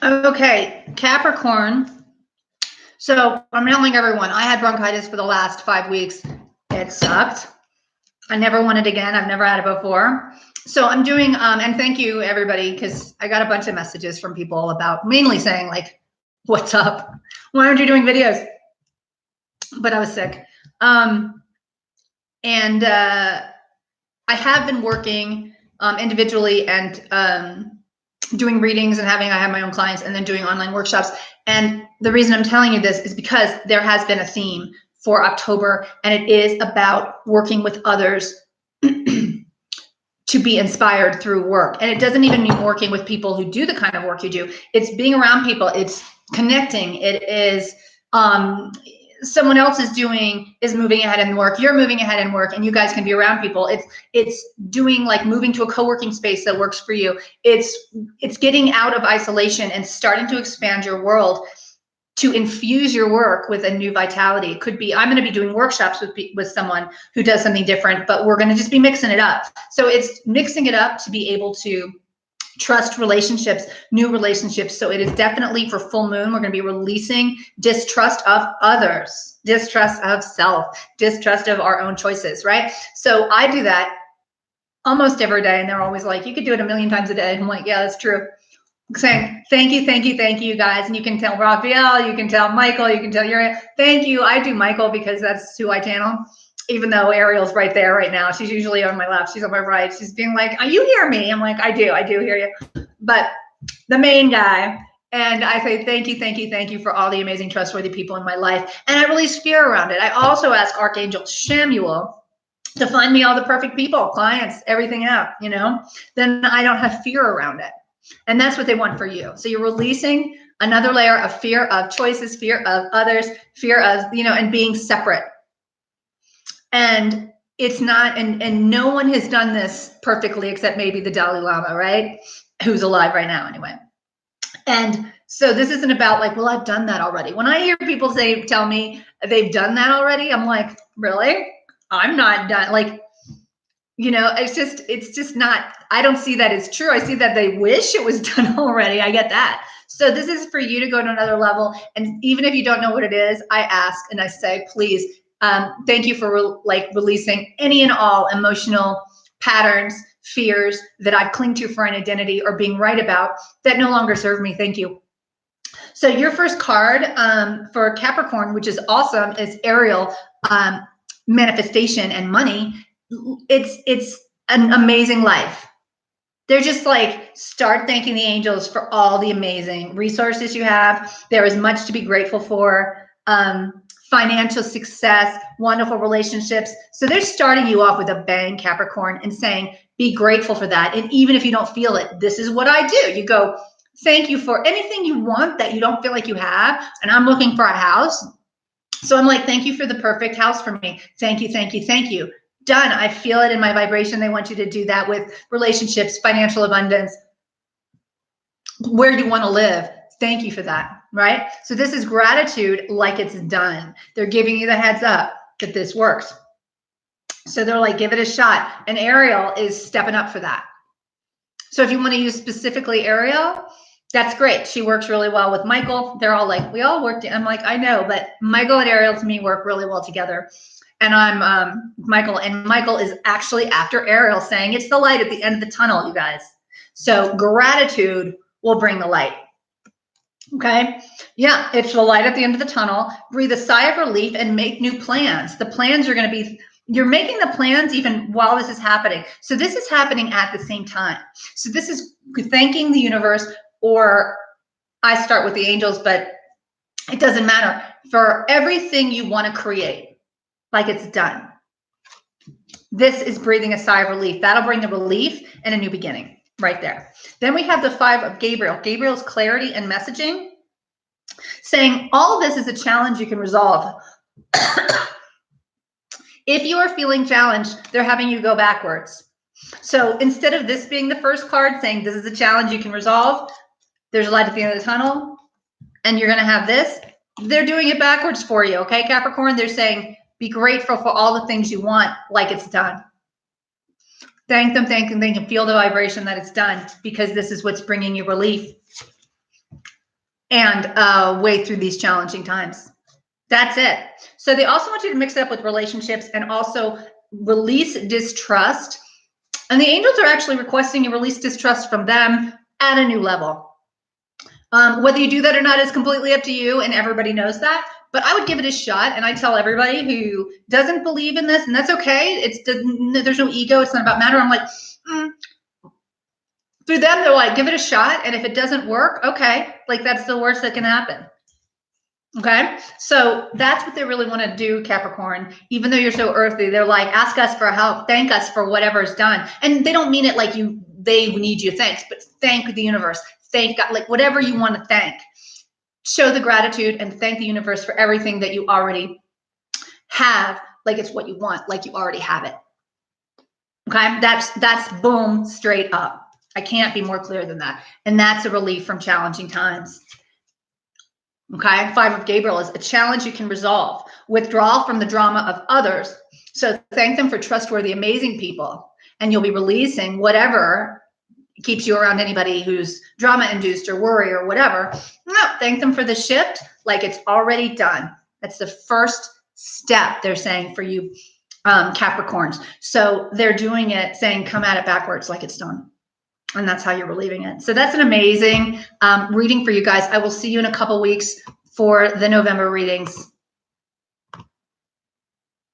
Okay, Capricorn. So I'm telling everyone, I had bronchitis for the last 5 weeks. It sucked. I never want it again. I've never had it before. So I'm doing, and thank you everybody, because I got a bunch of messages from people about mainly saying like, what's up? Why aren't you doing videos? But I was sick. I have been working individually and doing readings and I have my own clients and then doing online workshops. And the reason I'm telling you this is because there has been a theme for October, and it is about working with others to be inspired through work. And it doesn't even mean working with people who do the kind of work you do. It's being around people. It's connecting. It is someone else is moving ahead in work. You're moving ahead in work, and you guys can be around people. It's doing like moving to a co-working space that works for you. It's getting out of isolation and starting to expand your world to infuse your work with a new vitality. It could be, I'm going to be doing workshops with someone who does something different, but we're going to just be mixing it up. So it's mixing it up to be able to trust relationships, new relationships. So it is definitely for full moon. We're going to be releasing distrust of others, distrust of self, distrust of our own choices, right? So I do that almost every day. And they're always like, you could do it a million times a day. I'm like, yeah, that's true. Saying thank you guys. And you can tell Raphael, you can tell Michael, you can tell Uriel, thank you. I do Michael because that's who I channel, even though Ariel's right there right now. She's usually on my left, she's on my right. She's being like, oh, you hear me? I'm like, I do hear you. But the main guy, and I say thank you for all the amazing, trustworthy people in my life. And I release fear around it. I also ask Archangel Shamuel to find me all the perfect people, clients, everything out, then I don't have fear around it. And that's what they want for you. So you're releasing another layer of fear of choices, fear of others, fear of, and being separate. And it's not, and no one has done this perfectly except maybe the Dalai Lama, right? Who's alive right now anyway. And so this isn't about like, well, I've done that already. When I hear people tell me they've done that already, I'm like, really? I'm not done. Like, it's just not, I don't see that as true. I see that they wish it was done already. I get that. So this is for you to go to another level. And even if you don't know what it is, I ask and I say, please, thank you for releasing any and all emotional patterns, fears that I cling to for an identity or being right about that no longer serve me. Thank you. So your first card for Capricorn, which is awesome, is Ariel, manifestation and money. It's an amazing life. They're just like, start thanking the angels for all the amazing resources you have. There is much to be grateful for. Financial success, wonderful relationships. So they're starting you off with a bang, Capricorn, and saying, be grateful for that. And even if you don't feel it, this is what I do. You go, thank you for anything you want that you don't feel like you have. And I'm looking for a house. So I'm like, thank you for the perfect house for me. Thank you. Done. I feel it in my vibration. They want you to do that with relationships, financial abundance, where you want to live. Thank you for that, right? So this is gratitude like it's done. They're giving you the heads up that this works. So they're like, give it a shot. And Ariel is stepping up for that. So if you want to use specifically Ariel, that's great. She works really well with Michael. They're all like, we all worked. I'm like, I know, but Michael and Ariel to me work really well together. And I'm Michael, and Michael is actually after Ariel, saying it's the light at the end of the tunnel, you guys. So gratitude will bring the light. Okay. Yeah. It's the light at the end of the tunnel. Breathe a sigh of relief and make new plans. The plans are going to be, you're making the plans even while this is happening. So this is happening at the same time. So this is thanking the universe, or I start with the angels, but it doesn't matter, for everything you want to create. Like it's done. This is breathing a sigh of relief. That'll bring the relief and a new beginning right there. Then we have the 5 of Gabriel. Gabriel's clarity and messaging, saying all this is a challenge you can resolve. If you are feeling challenged, they're having you go backwards. So instead of this being the first card saying this is a challenge you can resolve, there's a light at the end of the tunnel, and you're going to have this, they're doing it backwards for you. Okay, Capricorn, they're saying, be grateful for all the things you want, like it's done. Thank them, feel the vibration that it's done, because this is what's bringing you relief. and wade through these challenging times. That's it. So they also want you to mix it up with relationships and also release distrust. And the angels are actually requesting you release distrust from them at a new level. Whether you do that or not is completely up to you, and everybody knows that. But I would give it a shot, and I tell everybody who doesn't believe in this, and that's okay. There's no ego. It's not about matter. I'm like, through them, they're like, give it a shot, and if it doesn't work, okay, like that's the worst that can happen. Okay, so that's what they really want to do, Capricorn. Even though you're so earthy, they're like, ask us for help, thank us for whatever's done, and they don't mean it like they need you thanks, but thank the universe, thank God, like whatever you want to thank. Show the gratitude and thank the universe for everything that you already have, like it's what you want, like you already have it. Okay, that's boom, straight up. I can't be more clear than that, and that's a relief from challenging times. Okay, Five of Gabriel is a challenge you can resolve. Withdrawal from the drama of others. So thank them for trustworthy, amazing people, and you'll be releasing whatever keeps you around anybody who's drama induced or worry or whatever. No, thank them for the shift like it's already done. That's the first step they're saying for you, Capricorns. So they're doing it, saying come at it backwards like it's done. And that's how you're relieving it. So that's an amazing reading for you guys. I will see you in a couple weeks for the November readings.